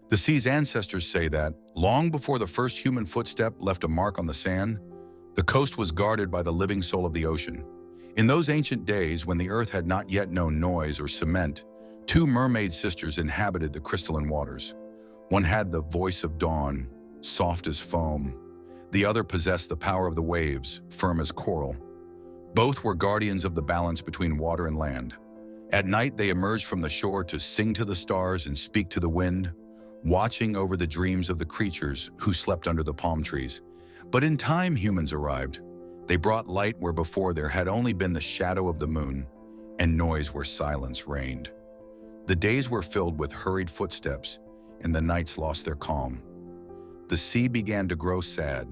The sea's ancestors say that, long before the first human footstep left a mark on the sand, the coast was guarded by the living soul of the ocean. In those ancient days, when the earth had not yet known noise or cement, two mermaid sisters inhabited the crystalline waters. One had the voice of dawn, soft as foam. The other possessed the power of the waves, firm as coral. Both were guardians of the balance between water and land. At night, they emerged from the shore to sing to the stars and speak to the wind, watching over the dreams of the creatures who slept under the palm trees. But in time, humans arrived. They brought light where before there had only been the shadow of the moon, and noise where silence reigned. The days were filled with hurried footsteps, and the nights lost their calm. The sea began to grow sad.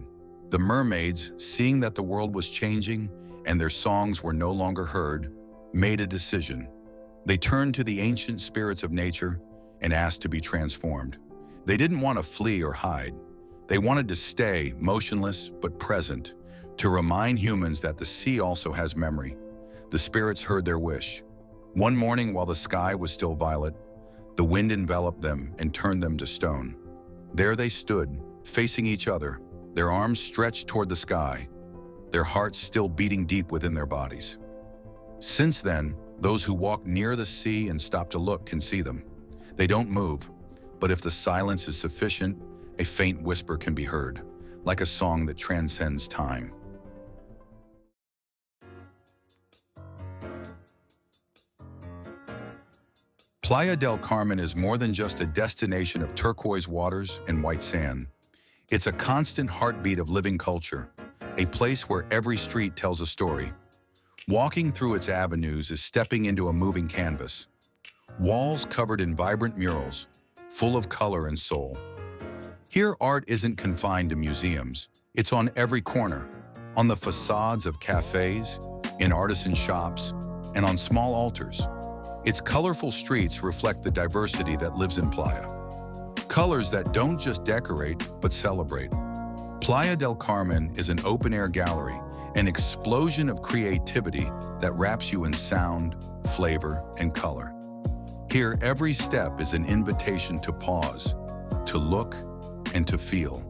The mermaids, seeing that the world was changing and their songs were no longer heard, made a decision. They turned to the ancient spirits of nature and asked to be transformed. They didn't want to flee or hide. They wanted to stay motionless but present, to remind humans that the sea also has memory. The spirits heard their wish. One morning, while the sky was still violet, the wind enveloped them and turned them to stone. There they stood, facing each other, their arms stretched toward the sky, their hearts still beating deep within their bodies. Since then, those who walk near the sea and stop to look can see them. They don't move, but if the silence is sufficient, a faint whisper can be heard, like a song that transcends time. Playa del Carmen is more than just a destination of turquoise waters and white sand. It's a constant heartbeat of living culture, a place where every street tells a story. Walking through its avenues is stepping into a moving canvas. Walls covered in vibrant murals, full of color and soul. Here, art isn't confined to museums. It's on every corner, on the facades of cafes, in artisan shops, and on small altars. Its colorful streets reflect the diversity that lives in Playa. Colors that don't just decorate, but celebrate. Playa del Carmen is an open-air gallery, an explosion of creativity that wraps you in sound, flavor, and color. Here, every step is an invitation to pause, to look, and to feel.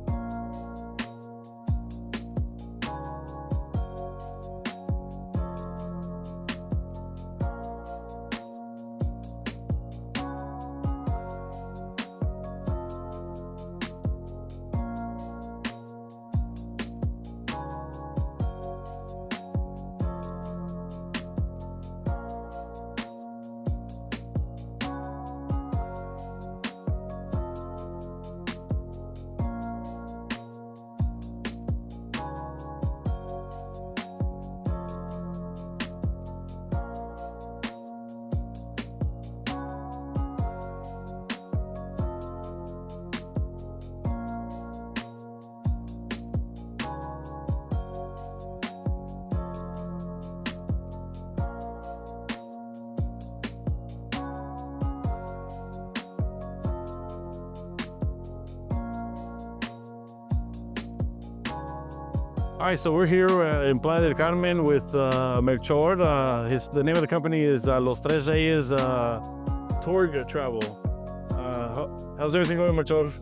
All right, so we're here in Playa del Carmen with Melchor. The name of the company is Los Tres Reyes Tour Travel. How's everything going, Melchor?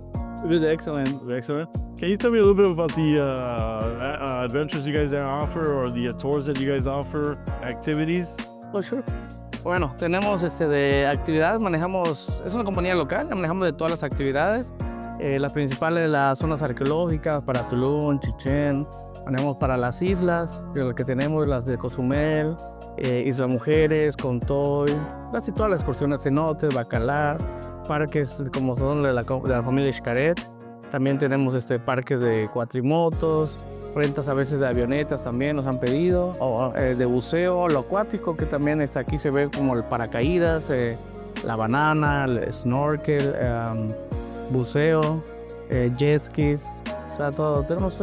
It was excellent. Excellent. Can you tell me a little bit about the adventures you guys offer, or the tours that you guys offer, activities? Oh, sure. Bueno, tenemos de actividades, manejamos, es una compañía local, manejamos de todas las actividades. Las principales, las zonas arqueológicas para Tulum, Chichén. Manejamos para las islas, que tenemos las de Cozumel, Isla Mujeres, Contoy, casi todas las excursiones, cenotes, Bacalar, parques como son de la familia Xcaret. También tenemos parques de cuatrimotos, rentas a veces de avionetas también nos han pedido, o de buceo, lo acuático, que también aquí se ve como el paracaídas, la banana, el snorkel, buceo. jet skis, o sea, todo. Tenemos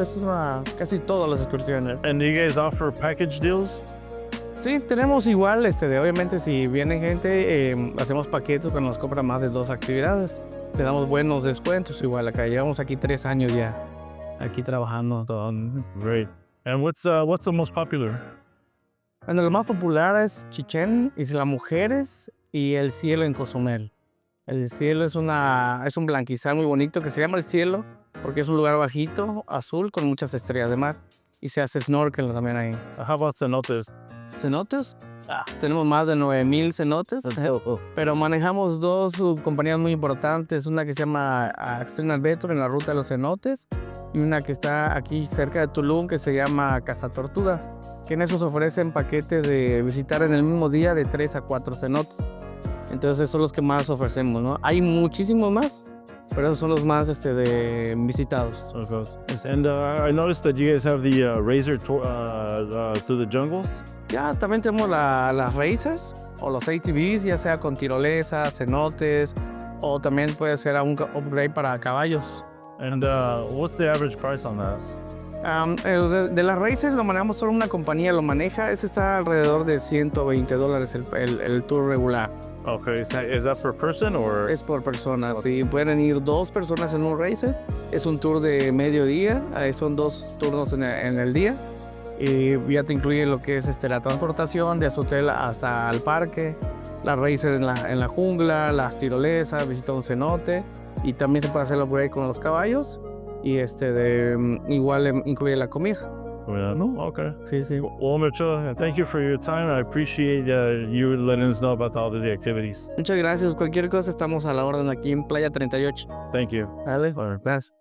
casi todas las excursiones. And do you guys offer package deals? Sí, tenemos igual, obviamente si viene gente, hacemos paquetes cuando nos compran más de 2 actividades. Le damos buenos descuentos igual acá. Llevamos aquí 3 años ya, aquí trabajando todo. Great. And what's the most popular? Bueno, lo más popular es Chichén, Isla Mujeres y el cielo en Cozumel. El cielo es un blanquizal muy bonito que se llama el cielo porque es un lugar bajito, azul, con muchas estrellas de mar. Y se hace snorkel también ahí. How about cenotes? ¿Cenotes? Tenemos más de 9,000 cenotes, pero manejamos 2 compañías muy importantes, una que se llama Extreme Adventure en la ruta de los cenotes y una que está aquí cerca de Tulum que se llama Casa Tortuga, que en esos ofrecen paquetes de visitar en el mismo día de 3 a 4 cenotes. Entonces esos son los que más ofrecemos, ¿no? Hay muchísimos más, pero esos son los más visitados. Okay. And I noticed that you guys have the razor tour to the jungles. Ya también tenemos las racers o los ATVs, ya sea con tirolesas, cenotes, o también puede ser un upgrade para caballos. And what's the average price on that? De las racers lo manejamos solo una compañía, lo maneja, ese está alrededor de $120 el tour regular. Okay, is that per person or? Es por persona. Si pueden ir 2 personas en un racer, es un tour de mediodía, son 2 turnos en el día. Y ya te incluye lo que es la transportación de su hotel hasta el parque, la racer en la jungla, las tirolesas, visita un cenote y también se puede hacer el upgrade con los caballos y igual incluye la comida. Yeah. No? Okay. Sí. Well, Melchor, thank you for your time. I appreciate you letting us know about all of the activities. Muchas gracias. Cualquier cosa estamos a la orden aquí en Playa 38. Thank you. Dale, gracias.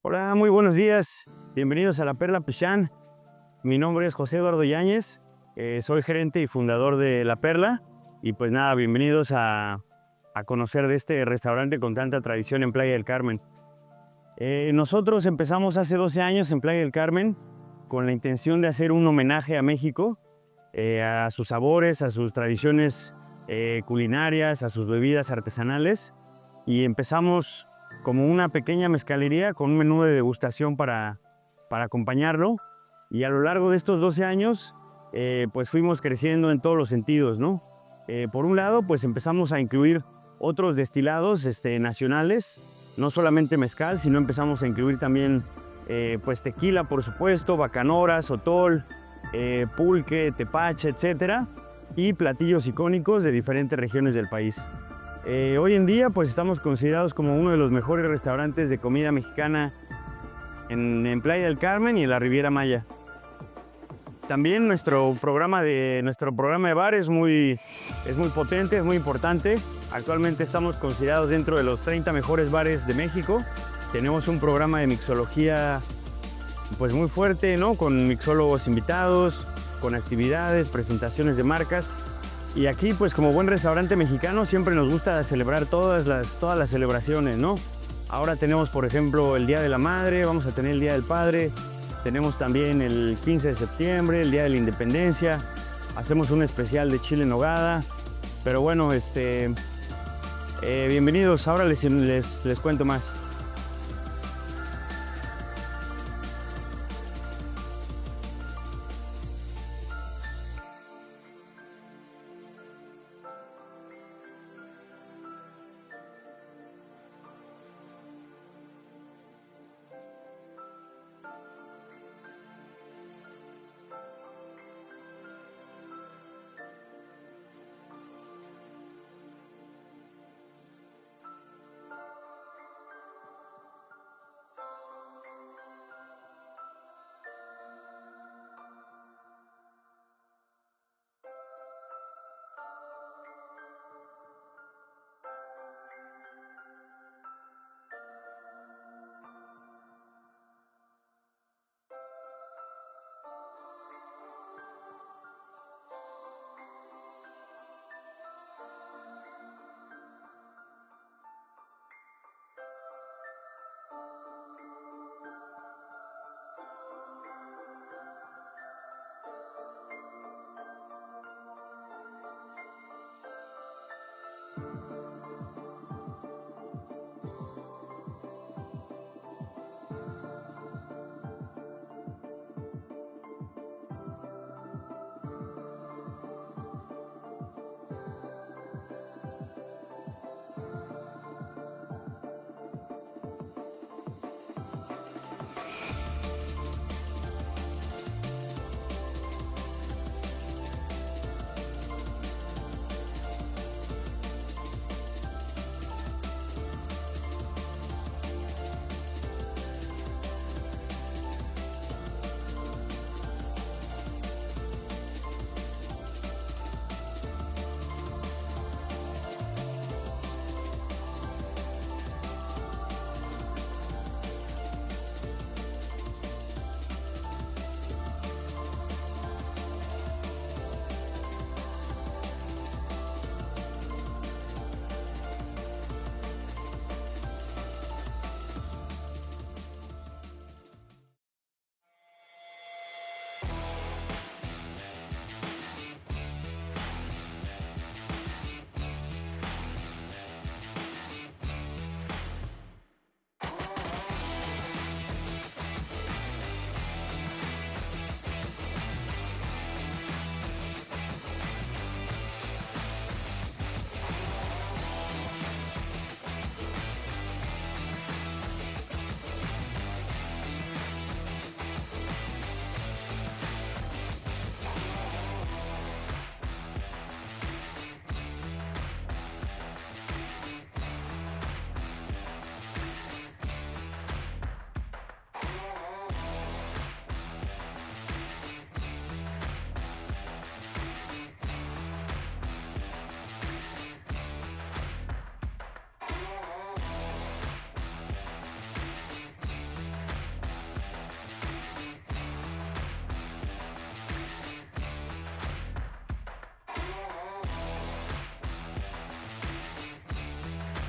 Hola, muy buenos días. Bienvenidos a La Perla Pichán. Mi nombre es José Eduardo Yáñez. Soy gerente y fundador de La Perla. Y pues nada, bienvenidos a conocer de este restaurante con tanta tradición en Playa del Carmen. Nosotros empezamos hace 12 años en Playa del Carmen con la intención de hacer un homenaje a México, a sus sabores, a sus tradiciones culinarias, a sus bebidas artesanales. Y empezamos como una pequeña mezcalería con un menú de degustación para acompañarlo. Y a lo largo de estos 12 años, pues fuimos creciendo en todos los sentidos, ¿no? Por un lado, pues empezamos a incluir otros destilados nacionales, no solamente mezcal, sino empezamos a incluir también pues tequila, por supuesto, bacanora, sotol, pulque, tepache, etcétera, y platillos icónicos de diferentes regiones del país. Hoy en día pues estamos considerados como uno de los mejores restaurantes de comida mexicana en Playa del Carmen y en la Riviera Maya. También nuestro programa de bar es muy potente, es muy importante. Actualmente estamos considerados dentro de los 30 mejores bares de México. Tenemos un programa de mixología pues muy fuerte, ¿no? Con mixólogos invitados, con actividades, presentaciones de marcas. Y aquí, pues como buen restaurante mexicano, siempre nos gusta celebrar todas las celebraciones, ¿no? Ahora tenemos, por ejemplo, el Día de la Madre, vamos a tener el Día del Padre, tenemos también el 15 de septiembre, el Día de la Independencia, hacemos un especial de chile en nogada, pero bueno, bienvenidos, ahora les cuento más.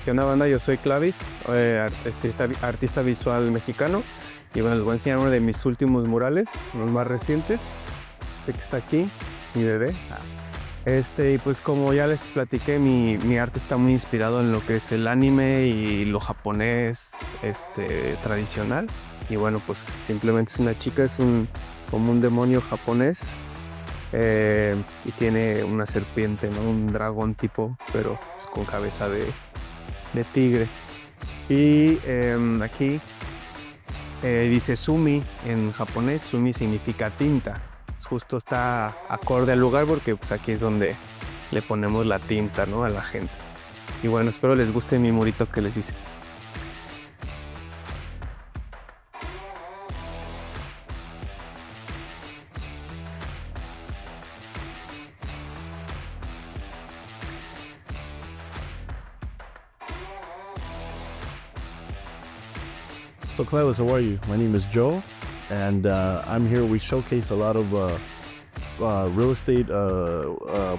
¿Qué onda, banda? Yo soy Clavis, artista visual mexicano. Y bueno, les voy a enseñar uno de mis últimos murales, los más recientes. Este que está aquí, mi bebé. Y pues como ya les platiqué, mi arte está muy inspirado en lo que es el anime y lo japonés tradicional. Y bueno, pues simplemente es una chica, como un demonio japonés. Y tiene una serpiente, ¿no? Un dragón tipo, pero pues, con cabeza de tigre. Y aquí dice Sumi en japonés. Sumi significa tinta. Justo está acorde al lugar porque pues, aquí es donde le ponemos la tinta, ¿no? A la gente. Y bueno, espero les guste mi murito que les hice. So, Clevis, how are you? My name is Joe, and I'm here. We showcase a lot of real estate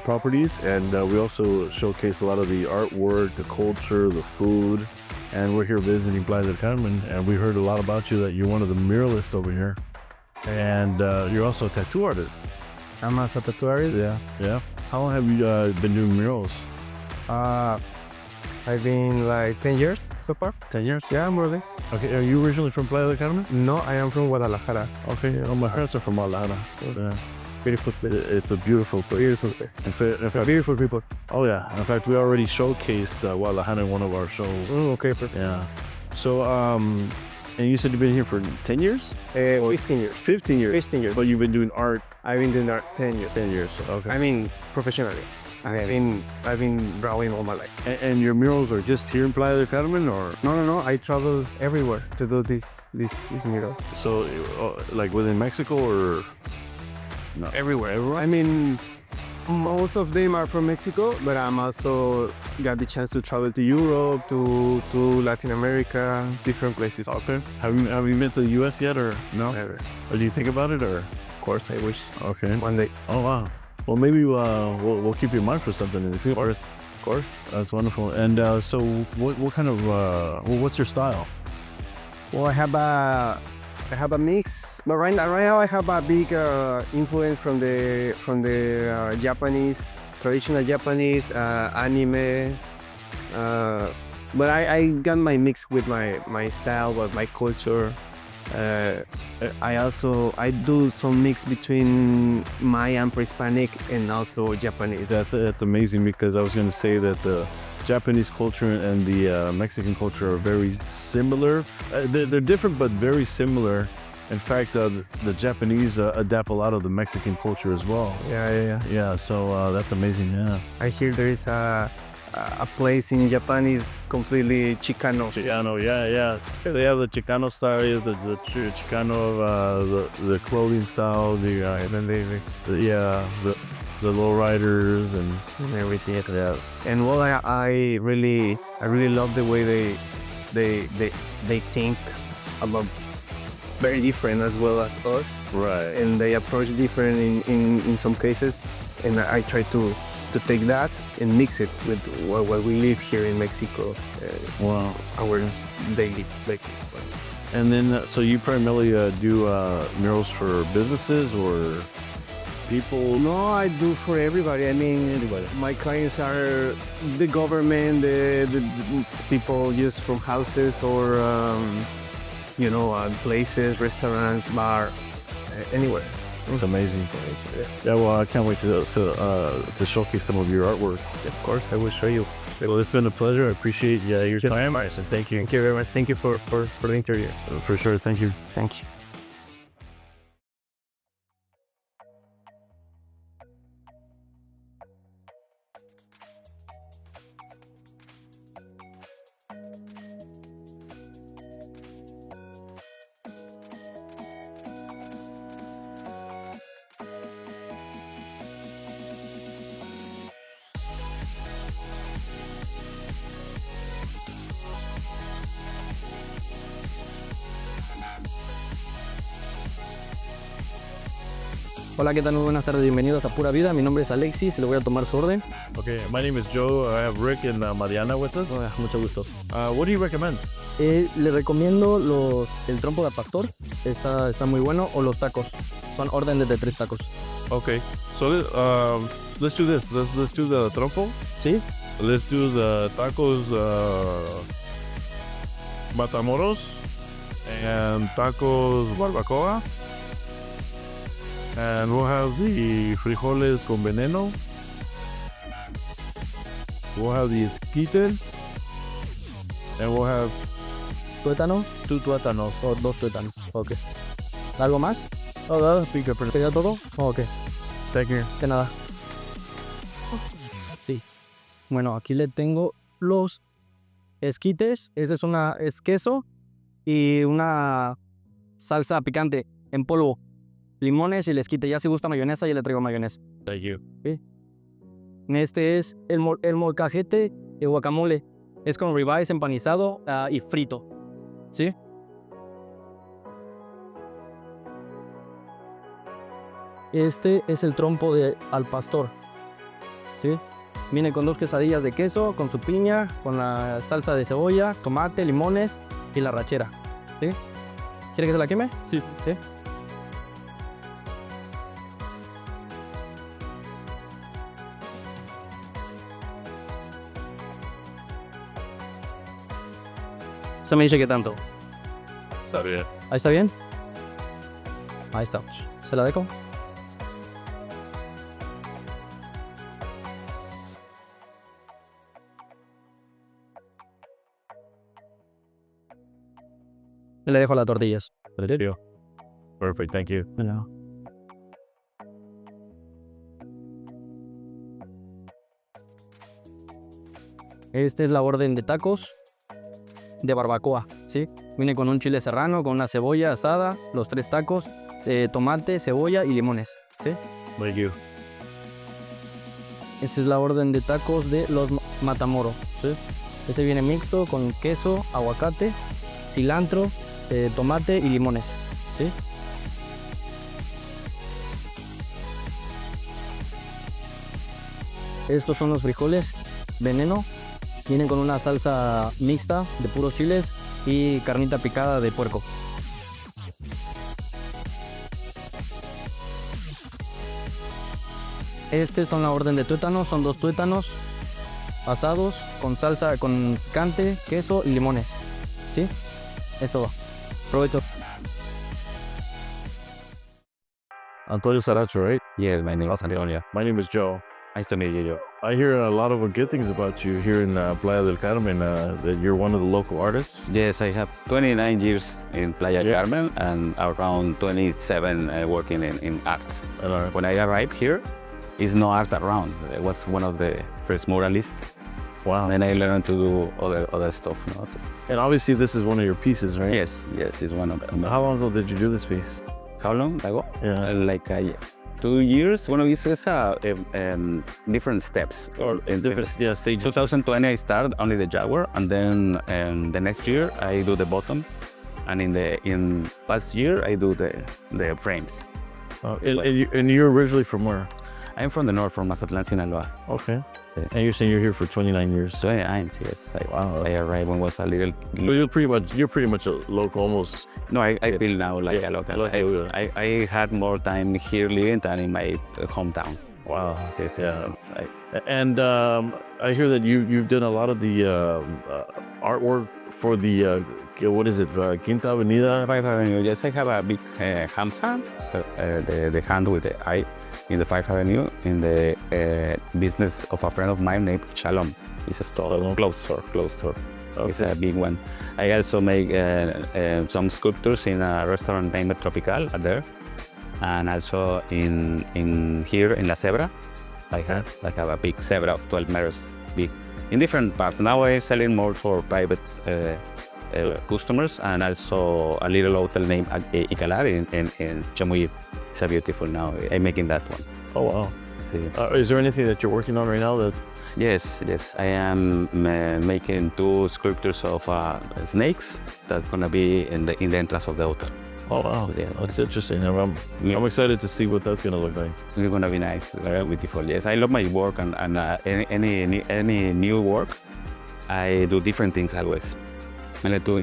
properties, and we also showcase a lot of the artwork, the culture, the food. And we're here visiting Playa del Carmen, and we heard a lot about you, that you're one of the muralists over here. And you're also a tattoo artist. I'm a tattoo artist, yeah. Yeah? How long have you been doing murals? I've been like 10 years so far. 10 years? Yeah, more or less. Okay, are you originally from Playa del Carmen? No, I am from Guadalajara. Okay, my parents are from Guadalajara. Yeah. Beautiful place. It's a beautiful place. Beautiful. In fact, Beautiful people. oh yeah. In fact, we already showcased Guadalajara in one of our shows. Okay, perfect. Yeah. So, and you said you've been here for 10 years? 15 years. 15 years. 15 years. But you've been doing art I've been doing art 10 years. 10 years. Okay. I mean, professionally. I've been drawing all my life. And your murals are just here in Playa del Carmen, or? No. I travel everywhere to do these murals. So, like within Mexico, or? No. Everywhere. I mean, most of them are from Mexico, but I'm also got the chance to travel to Europe, to Latin America, different places. Okay. Have you been to the U.S. yet, or no? Never. Or do you think about it, or? Of course, I wish. Okay. One day. Oh wow. Well, maybe we'll keep you in mind for something in the future. Of course. That's wonderful. And so, what kind of what's your style? Well, I have a mix, but right now I have a big influence from the Japanese, traditional Japanese anime. But I got my mix with my style, with my culture. I do some mix between Mayan, pre-Hispanic, and also Japanese. That's amazing, because I was going to say that the Japanese culture and the Mexican culture are very similar. They're different, but very similar. In fact, the Japanese adapt a lot of the Mexican culture as well. Yeah. Yeah, so that's amazing. Yeah. I hear there is a place in Japan is completely Chicano. Chicano, yeah. They have the Chicano style, the Chicano, the clothing style, And then the lowriders and everything. yeah. And well, I really love the way they think about very different as well as us. Right. And they approach different in some cases. And I try to take that and mix it with what we live here in Mexico. Wow. Our daily basis. And then, so you primarily do murals for businesses or people? No, I do for everybody. I mean, Anybody. My clients are the government, the people just from houses or, places, restaurants, bar, anywhere. It's amazing. Yeah, well, I can't wait to showcase some of your artwork. Of course, I will show you. Well, it's been a pleasure. I appreciate your time. So thank you. Thank you very much. Thank you for the interview. For sure. Thank you. Thank you. Hola, ¿qué tal? Muy buenas tardes, bienvenidos a Pura Vida. Mi nombre es Alexis y le voy a tomar su orden. Okay, my name is Joe. I have Rick and Mariana with us. Hola, mucho gusto. What do you recommend? Le recomiendo el trompo de pastor, está muy bueno, o los tacos. Son órdenes de 3 tacos. Okay, so let's do this. Let's do the trompo. ¿Sí? Let's do the tacos Matamoros and tacos barbacoa. And we'll have the frijoles con veneno. We'll have the esquite. And we'll have ¿Tuétano? 2 tuétanos. O 2 tuétanos. Ok. ¿Algo más? Oh, that'll be good. ¿Sería todo? Ok, Thank you. de nada. Sí. Bueno, aquí le tengo los esquites. Ese es queso y una salsa picante en polvo. Limones y el esquite. Ya si gusta mayonesa, ya le traigo mayonesa. Thank you. Este es el molcajete de guacamole. Es con ribeyes empanizado y frito. ¿Sí? Este es el trompo al pastor. ¿Sí? Viene con 2 quesadillas de queso, con su piña, con la salsa de cebolla, tomate, limones y la rachera. ¿Sí? ¿Quiere que se la queme? Sí. ¿Sí? Se me dice que tanto. Está bien. ¿Ahí está bien? Ahí estamos. ¿Se la dejo? Le dejo las tortillas. Perfect. Thank you. Esta es la orden de tacos de barbacoa, ¿sí? Viene con un chile serrano, con una cebolla asada, los 3 tacos, tomate, cebolla y limones, ¿sí? Thank you. Esa es la orden de tacos de los Matamoros, ¿sí? Ese viene mixto con queso, aguacate, cilantro, tomate y limones, ¿sí? Estos son los frijoles veneno. Vienen con una salsa mixta de puros chiles y carnita picada de puerco. Este son la orden de tuétanos, son 2 tuétanos asados con salsa, con picante, queso y limones. ¿Sí? Es todo. Provecho. Antonio Saracho, right? Yes, my name is Antonio. My name is Joe. Nice to meet you, Joe. I hear a lot of good things about you here in Playa del Carmen, that you're one of the local artists. Yes, I have 29 years in Playa del Yeah. Carmen and around 27 working in art. And, When I arrived here, there's no art around. I was one of the first muralists. wow. Then I learned to do other stuff. No? And obviously this is one of your pieces, right? Yes, it's one of them. How long ago did you do this piece? How long ago? Yeah. Like 2 years. One of these is different steps. Or in different stages. 2020 I started only the Jaguar, and then the next year I do the bottom, and in past year I do the frames. And you're originally from where? I'm from the north, from Mazatlán, Sinaloa. Okay. And you're saying you're here for 29 years. 29, yes. Wow. I arrived when I was a little. So you're pretty much a local, almost. No, I feel now like Yeah. a local. I had more time here living than in my hometown. Wow. Yes, Yeah. And I hear that you've done a lot of the artwork for the what is it, Quinta Avenida? 5th Avenue. Yes, I have a big hamsa, the hand with the eye in the 5th Avenue in the business of a friend of mine named Shalom. It's a store, clothes store. Okay. It's a big one. I also make some sculptures in a restaurant named Tropical there, and also in here in La Zebra, I have a big zebra of 12 meters big in different parts. Now I'm selling more for private customers, and also a little hotel named Icalar in Chamuy. It's a beautiful now. I'm making that one. Oh wow. Sí. Is there anything that you're working on right now that? Yes. I am making 2 sculptures of snakes that's gonna be in the entrance of the hotel. Oh wow, Yeah. that's interesting. I'm excited to see what that's gonna look like. It's gonna be nice, very beautiful. Yes, I love my work, and any new work, I do different things always. I like to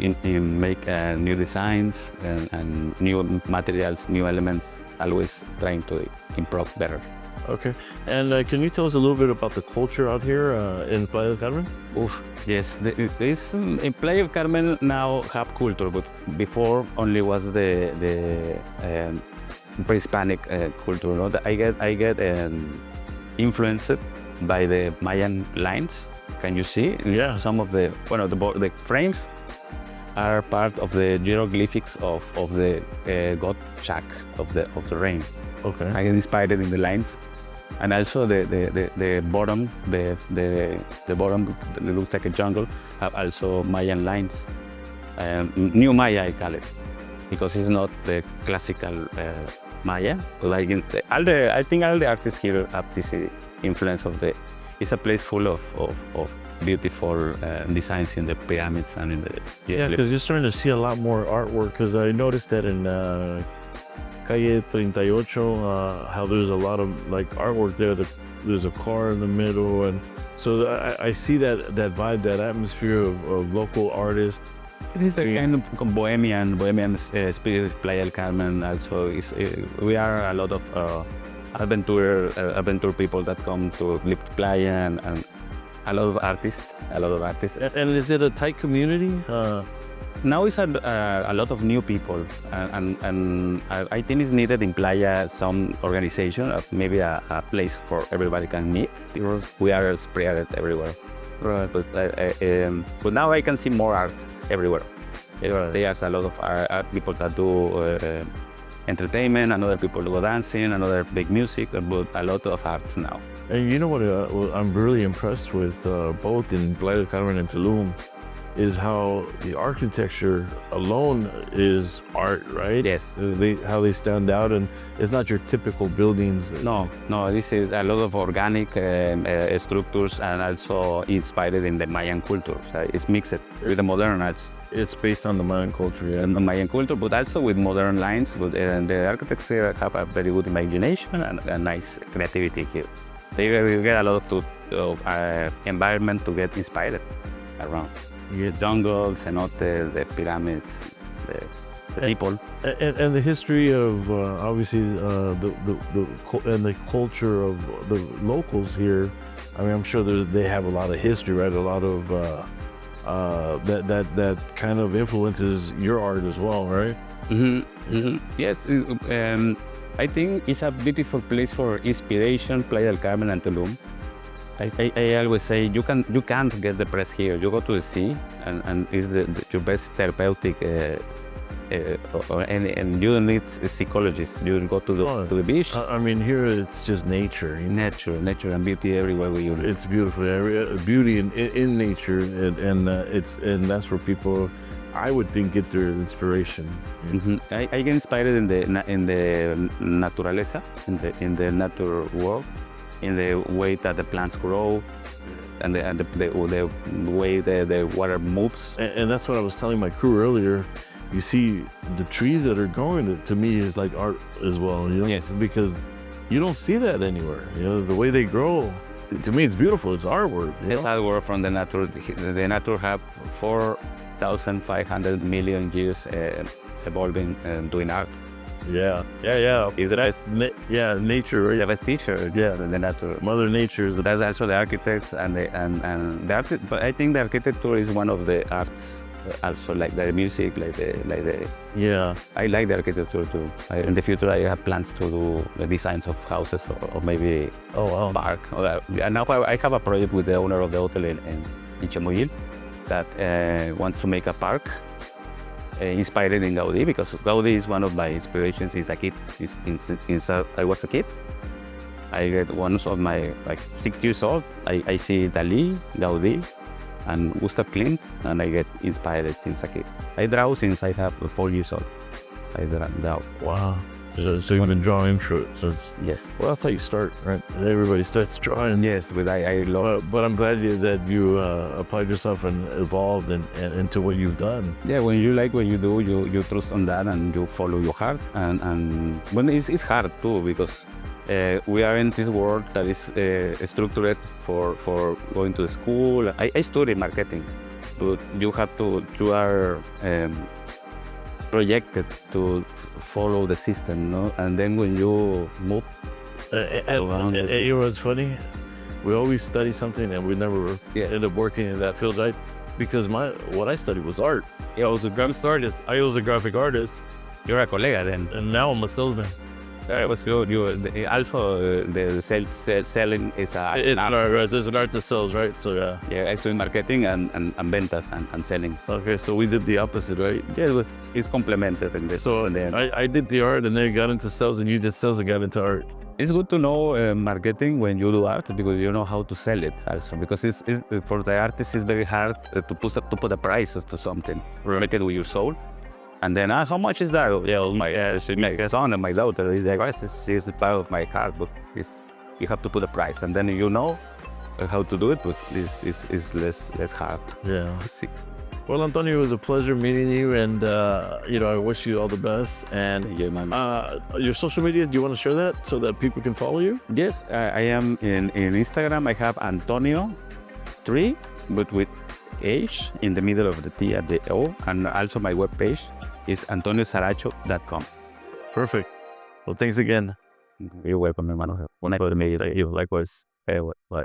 make new designs and new materials, new elements. Always trying to improve better. Okay, and can you tell us a little bit about the culture out here in Playa del Carmen? Oof, yes, this in Playa del Carmen now have culture, but before only was the pre-Hispanic culture. No? I get influenced by the Mayan lines. Can you see? Yeah. Some of the the frames are part of the hieroglyphics of the god Chak of the rain. Okay. I get inspired in the lines, and also the bottom, the bottom that looks like a jungle, have also Mayan lines. New Maya, I call it, because it's not the classical Maya. Like I think all the artists here have this influence of the. It's a place full of beautiful designs in the pyramids and in the. Yeah, because you're starting to see a lot more artwork. Because I noticed that in Calle 38, how there's a lot of like artwork there. There's a car in the middle, and so I see that vibe, that atmosphere of local artists. It is a kind of bohemian spirit of Playa del Carmen. Also, we are a lot of adventure people that come to live to Playa, and a lot of artists. And is it a tight community? Now it's a lot of new people, and I think it's needed in Playa some organization, maybe a place for everybody can meet, because we are spread everywhere. Right. But now I can see more art everywhere. There's a lot of art people that do entertainment, and other people go dancing, and other big music, but a lot of arts now. And you know what I'm really impressed with both in Playa del Carmen and Tulum is how the architecture alone is art, right? Yes. How they stand out, and it's not your typical buildings. No, this is a lot of organic structures, and also inspired in the Mayan culture. So it's mixed with the modern arts. It's based on the Mayan culture, yeah. And the Mayan culture, but also with modern lines. But the architects here have a very good imagination and a nice creativity here. They get a lot of environment to get inspired around. You get jungles, cenotes, the pyramids, the people. And the history of obviously the culture of the locals here. I mean, I'm sure they have a lot of history, right? A lot of that kind of influences your art as well, right? Yes, I think it's a beautiful place for inspiration, Playa del Carmen and Tulum. I always say you can't get depressed here. You go to the sea, and it's your best therapeutic. And you don't need a psychologist. You go to the beach. I mean, here it's just nature. Nature and beauty everywhere where you live. It's beautiful area, beauty in nature, and that's where people, I would think, get their inspiration. I get inspired in the naturaleza, in the natural world, in the way that the plants grow, and the way the water moves. And that's what I was telling my crew earlier. You see, the trees that are growing, to me, is like art as well. You know? Yes. Because you don't see that anywhere. You know, the way they grow, to me, it's beautiful. It's artwork. It's artwork from the nature. The nature have 4,500 million years evolving and doing art. Yeah. It's nature, right? the vestige, Yeah. the nature. Mother Nature is That's also the architects and the art. But I think the architecture is one of the arts. Also, like the music, like the. Yeah. I like the architecture too. In the future, I have plans to do the designs of houses or maybe park. And now I have a project with the owner of the hotel in Chamoyil that wants to make a park inspired in Gaudí, because Gaudí is one of my inspirations. Since a kid, since I was a kid, I get once of my 6 years old. I see Dalí, Gaudí, and Gustav Klimt, and I get inspired since a kid. I draw since I have 4 years old. I didn't know. Wow. So you've been drawing for it since. Yes. Well, that's how you start, right? Everybody starts drawing. Yes, but I love. But I'm glad that you applied yourself and evolved and into what you've done. Yeah, when you like what you do, you trust on that and you follow your heart. And when it's hard too because we are in this world that is structured for going to school. I studied marketing, but you are projected to follow the system, no? And then when you move around, You know what's funny? We always study something and we never end up working in that field, right? Because what I studied was art. I was a graphic artist. I was a graphic artist, You're a colega then. and now I'm a salesman. It was good. Also, the selling is There's an art that sells, right? So yeah, I studied marketing and ventas and selling. Okay, so we did the opposite, right? Yeah, but it's complemented in this. So and then I did the art and then got into sales, and you did sales and got into art. it's good to know marketing when you do art because you know how to sell it also. Because it's for the artist, it's very hard to put a price to something. Make it with your soul. And then, how much is that? Yeah, my son and my daughter, the price is part of my car, but you have to put a price. And then you know how to do it, but this is less hard. Yeah. See. Well, Antonio, it was a pleasure meeting you, and I wish you all the best. And Yeah, man. your social media, do you want to share that so that people can follow you? Yes, I am in Instagram. I have Antonio3, but with H in the middle of the T at the O, and also my webpage is antoniosaracho.com. Perfect. Well, thanks again. You're welcome, hermano. When I go to me, you likewise. Bye.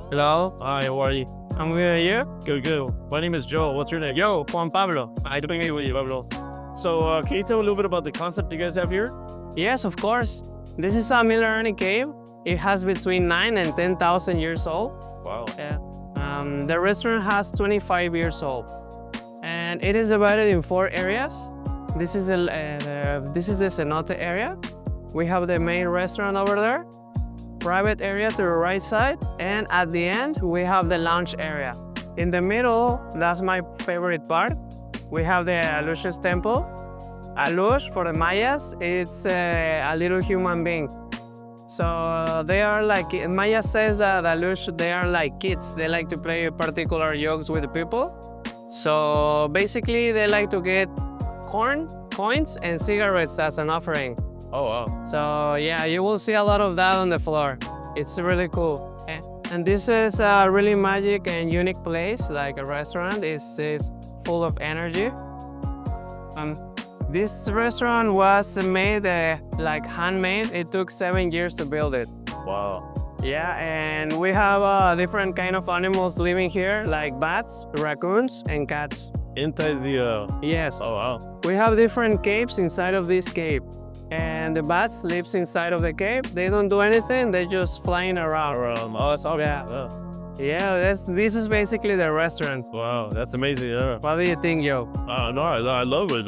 Hello, hi, how are you? I'm good, you? Good, good. My name is Joel. What's your name? Yo, Juan Pablo. I don't meet with you, Pablo. So, can you tell a little bit about the concept you guys have here? Yes, of course. This is a Miller cave. It has between 9 and 10,000 years old. Wow. Yeah. The restaurant has 25 years old, and it is divided in 4 areas. This is the cenote area. We have the main restaurant over there, private area to the right side, and at the end we have the lounge area. In the middle, that's my favorite part. We have the Alush's temple. Alush, for the Mayas, it's a little human being. So they are like, Maya says that Alush, they are like kids. They like to play particular jokes with the people. So basically they like to get corn, coins, and cigarettes as an offering. Oh, wow. So yeah, you will see a lot of that on the floor. It's really cool. And this is a really magic and unique place, like a restaurant. It's full of energy. This restaurant was made like handmade. It took 7 years to build it. Wow. Yeah, and we have different kind of animals living here, like bats, raccoons, and cats. Inside the, Yes. oh, wow. We have different caves inside of this cave. And and the bats lives inside of the cave. They don't do anything. They just flying around. Oh, it's all Yeah, this is basically the restaurant. Wow, that's amazing. Yeah. What do you think, yo? No, I love it.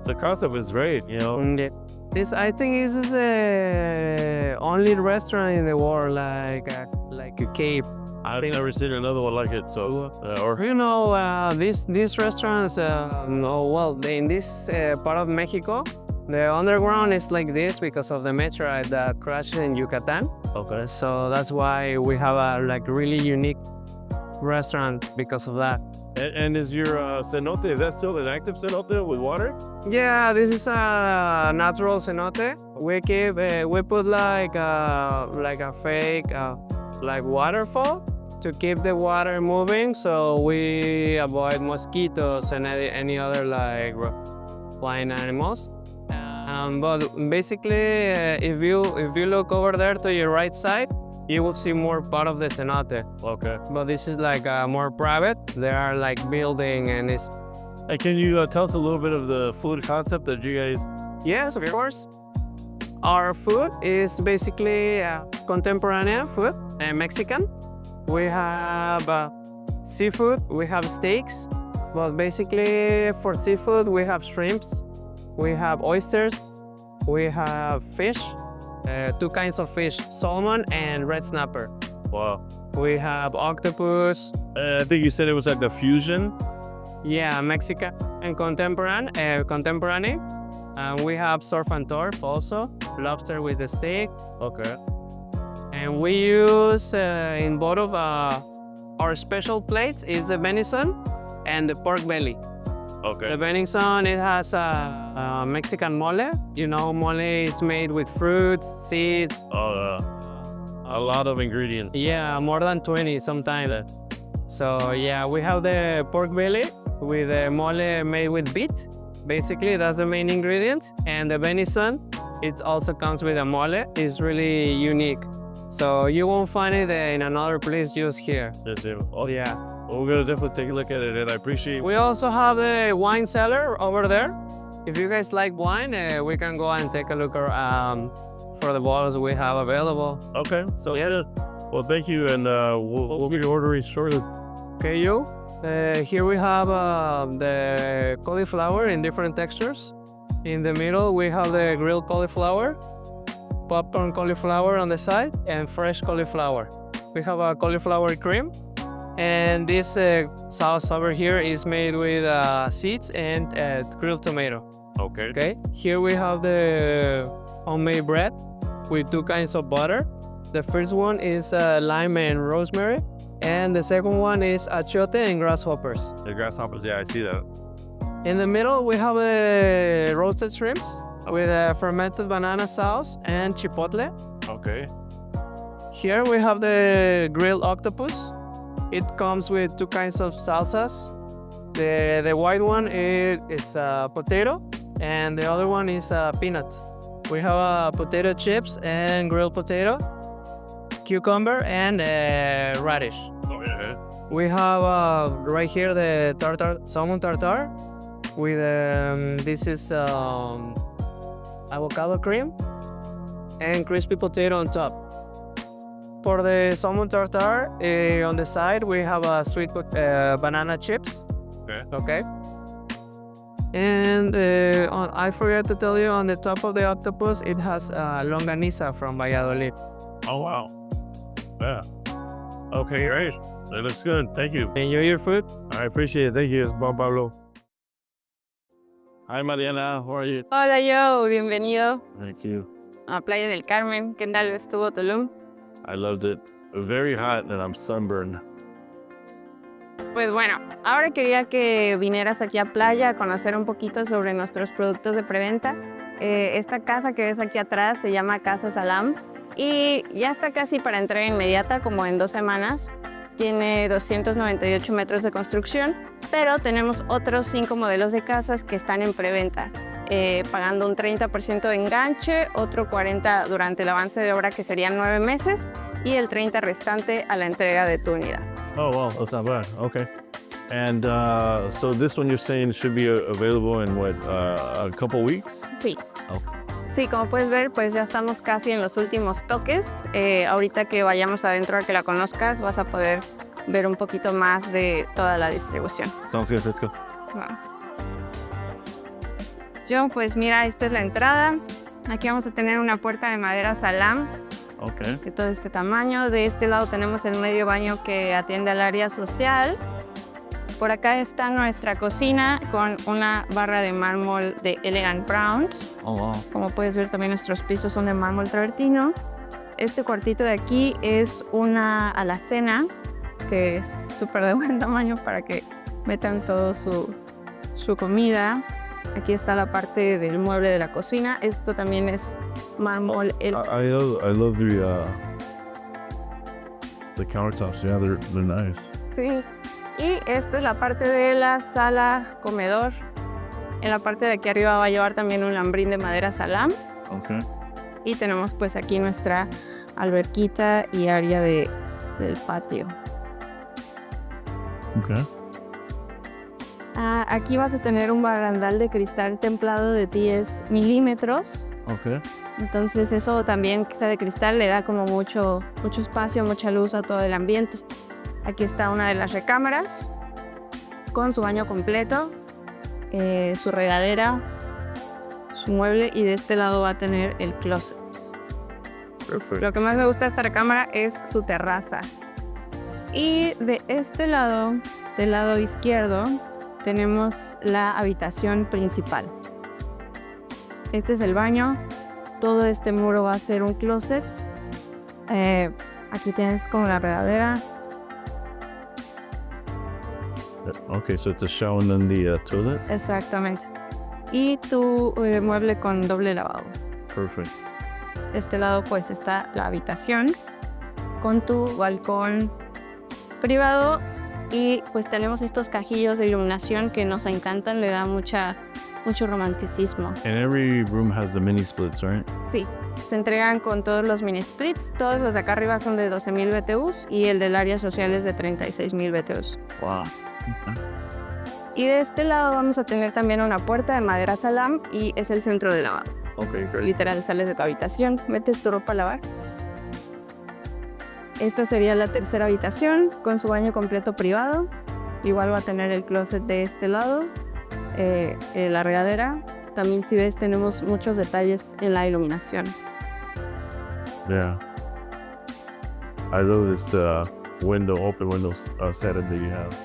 The concept is great. You know. This I think this is the only restaurant in the world like a cave. I've never seen another one like it. So, or You know, these restaurants. In this part of Mexico, the underground is like this because of the meteorite that crashed in Yucatan. okay. So that's why we have a really unique restaurant because of that. And is your cenote, is that still an active cenote with water? Yeah, this is a natural cenote. We put like a fake like waterfall to keep the water moving, so we avoid mosquitoes and any other like flying animals. But basically, if you look over there to your right side, you will see more part of the cenote. Okay. But this is like more private. There are like building and it's. Hey, can you tell us a little bit of the food concept that you guys? Yes, of course. Our food is basically contemporary food, Mexican. We have seafood, we have steaks, but basically for seafood we have shrimps, we have oysters, we have fish, two kinds of fish, salmon and red snapper. Wow. We have octopus. I think you said it was like the fusion. Yeah, Mexican and contemporary. We have surf and turf also, lobster with the steak. Okay. And we use in both of our special plates is the venison and the pork belly. Okay. The venison, it has a Mexican mole. You know, mole is made with fruits, seeds. A lot of ingredients. Yeah, more than 20 sometimes. So yeah, we have the pork belly with the mole made with beet. Basically, that's the main ingredient. And the venison, it also comes with a mole. It's really unique. So you won't find it in another place, just here. Oh yeah. Well, we're gonna definitely take a look at it, and I appreciate. We also have the wine cellar over there. If you guys like wine, we can go and take a look for the bottles we have available. Okay. So yeah. Well, thank you, and we'll get your ordering shortly. Okay, you. Here we have the cauliflower in different textures. In the middle, we have the grilled cauliflower, popcorn cauliflower on the side, and fresh cauliflower. We have a cauliflower cream, and this sauce over here is made with seeds and grilled tomato. Okay. Okay. Here we have the homemade bread with two kinds of butter. The first one is lime and rosemary, and the second one is achiote and grasshoppers. The grasshoppers, yeah, I see that. In the middle, we have roasted shrimps with a fermented banana sauce and chipotle. Okay. Here we have the grilled octopus. It comes with two kinds of salsas. The white one is potato, and the other one is peanut. We have potato chips and grilled potato, cucumber, and radish. Oh yeah. We have right here the salmon tartar with this is avocado cream and crispy potato on top. For the salmon tartar, on the side we have sweet banana chips. Okay. And I forgot to tell you, on the top of the octopus, it has longaniza from Valladolid. Oh wow. Yeah. Okay, great. That looks good. Thank you. Enjoy your food. I appreciate it. Thank you. It's Juan Pablo. Hi, Mariana. How are you? Hola Joe, bienvenido Thank you. a Playa del Carmen. ¿Qué tal estuvo Tulum? I loved it. Very hot and I'm sunburned. Pues bueno, ahora quería que vinieras aquí a Playa a conocer un poquito sobre nuestros productos de preventa. Esta casa que ves aquí atrás se llama Casa Salam y ya está casi para entrega inmediata, como en 2 semanas. Tiene 298 metros de construcción, pero tenemos otros 5 modelos de casas que están en preventa, pagando un 30% de enganche, otro 40% durante el avance de obra, que serían 9 meses, y el 30% restante a la entrega de tu unidad. Oh, wow. That's not bad. Okay. And so this one you're saying should be available in what, a couple weeks? Sí. Oh. Sí, como puedes ver, pues ya estamos casi en los últimos toques. Ahorita que vayamos adentro a que la conozcas, vas a poder ver un poquito más de toda la distribución. Sounds good, let's go. Vamos. Yo, pues mira, esta es la entrada. Aquí vamos a tener una puerta de madera salam Okay. de todo este tamaño. De este lado tenemos el medio baño que atiende al área social. Por acá está nuestra cocina con una barra de mármol de Elegant Browns. Oh, wow. Como puedes ver, también nuestros pisos son de mármol travertino. Este cuartito de aquí es una alacena que es súper de buen tamaño para que metan todo su comida. Aquí está la parte del mueble de la cocina. Esto también es mármol. I love the countertops. Yeah, they're nice. Sí. Y esta es la parte de la sala comedor. En la parte de aquí arriba va a llevar también un lambrín de madera salam. Okay. Y tenemos pues aquí nuestra alberquita y área del patio. Okay. Aquí vas a tener un barandal de cristal templado de 10 milímetros. Okay. Entonces eso también, que sea de cristal, le da como mucho espacio, mucha luz a todo el ambiente. Aquí está una de las recámaras con su baño completo, su regadera, su mueble, y de este lado va a tener el closet. Perfect. Lo que más me gusta de esta recámara es su terraza. Y de este lado, del lado izquierdo, tenemos la habitación principal. Este es el baño. Todo este muro va a ser un closet. Aquí tienes como la regadera. Okay, so it's a shower and then the toilet. Exactamente. Y tu mueble con doble lavabo. Perfect. De este lado pues está la habitación con tu balcón privado, y pues tenemos estos cajillos de iluminación que nos encantan, le da mucho romanticismo. And every room has the mini splits, right? Sí, se entregan con todos los mini splits. Todos los de acá arriba son de 12,000 BTUs y el del área social es de 36,000 BTUs. Wow. Y de este lado vamos a tener también una puerta de madera salam y es el centro de lavado. Okay, great. Literal, sales de tu habitación, metes tu ropa a lavar. Esta sería la tercera habitación con su baño completo privado. Igual va a tener el closet de este lado, la regadera. También, si ves, tenemos muchos detalles en la iluminación. Yeah. I love this open windows setup that you have.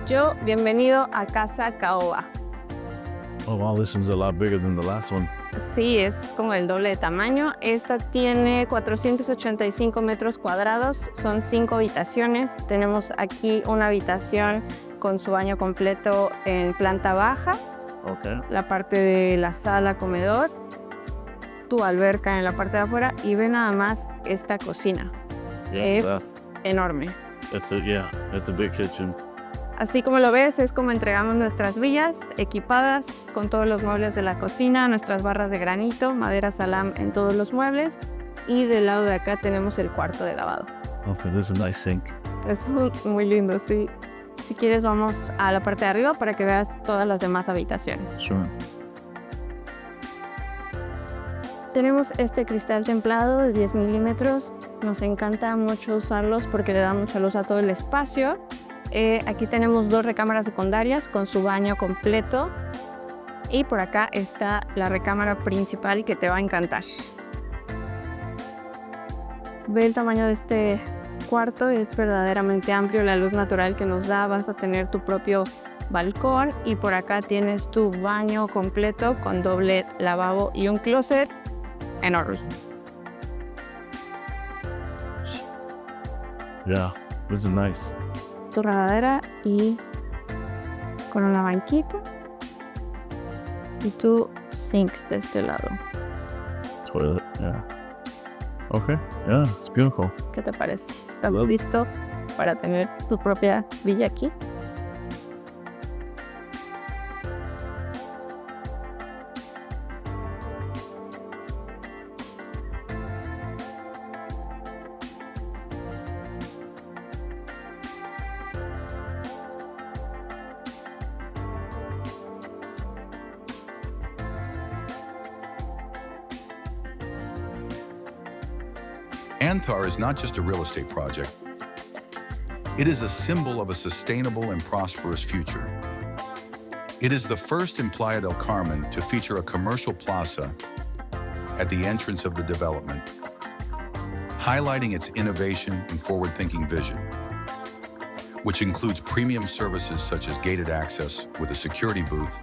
Yo, bienvenido a Casa Caoba. Oh wow, this one's a lot bigger than the last one. Sí, es como el doble de tamaño. Esta tiene 485 metros cuadrados, son 5 habitaciones. Tenemos aquí una habitación con su baño completo en planta baja, Okay. la parte de la sala comedor, tu alberca en la parte de afuera, y ve nada más esta cocina. Es enorme. It's a big kitchen. Así como lo ves, es como entregamos nuestras villas equipadas con todos los muebles de la cocina, nuestras barras de granito, madera salam en todos los muebles, y del lado de acá tenemos el cuarto de lavado. Okay, this is a nice sink. Es muy lindo, sí. Si quieres, vamos a la parte de arriba para que veas todas las demás habitaciones. Sure. Tenemos este cristal templado de 10 milímetros. Nos encanta mucho usarlos porque le da mucha luz a todo el espacio. Aquí tenemos 2 recámaras secundarias con su baño completo. Y por acá está la recámara principal que te va a encantar. Ve el tamaño de este cuarto, es verdaderamente amplio. La luz natural que nos da, vas a tener tu propio balcón. Y por acá tienes tu baño completo con doble lavabo y un closet enorme. Yeah, this is nice. Tu regadera y con una banquita. Y tu sink de este lado. Toilet, yeah. Okay, yeah, it's beautiful. ¿Qué te parece? ¿Estás listo para tener tu propia villa aquí? Anthar is not just a real estate project. It is a symbol of a sustainable and prosperous future. It is the first in Playa del Carmen to feature a commercial plaza at the entrance of the development, highlighting its innovation and forward-thinking vision, which includes premium services such as gated access with a security booth,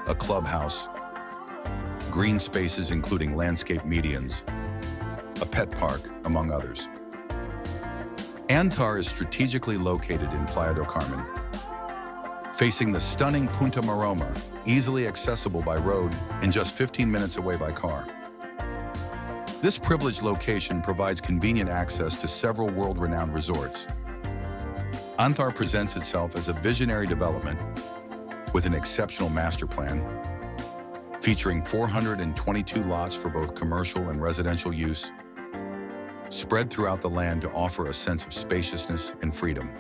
a clubhouse, green spaces including landscape medians, a pet park, among others. Anthar is strategically located in Playa del Carmen, facing the stunning Punta Maroma, easily accessible by road and just 15 minutes away by car. This privileged location provides convenient access to several world-renowned resorts. Anthar presents itself as a visionary development with an exceptional master plan, featuring 422 lots for both commercial and residential use, spread throughout the land to offer a sense of spaciousness and freedom.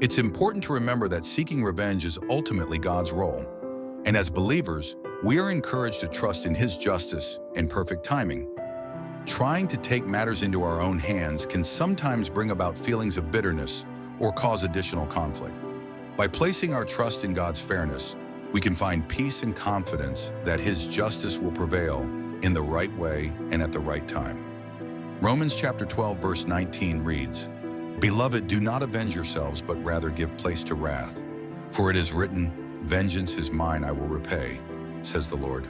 It's important to remember that seeking revenge is ultimately God's role, and as believers, we are encouraged to trust in His justice and perfect timing. Trying to take matters into our own hands can sometimes bring about feelings of bitterness or cause additional conflict. By placing our trust in God's fairness, we can find peace and confidence that His justice will prevail in the right way and at the right time. Romans chapter 12, verse 19 reads, "Beloved, do not avenge yourselves, but rather give place to wrath. For it is written, 'Vengeance is mine, I will repay,' says the Lord."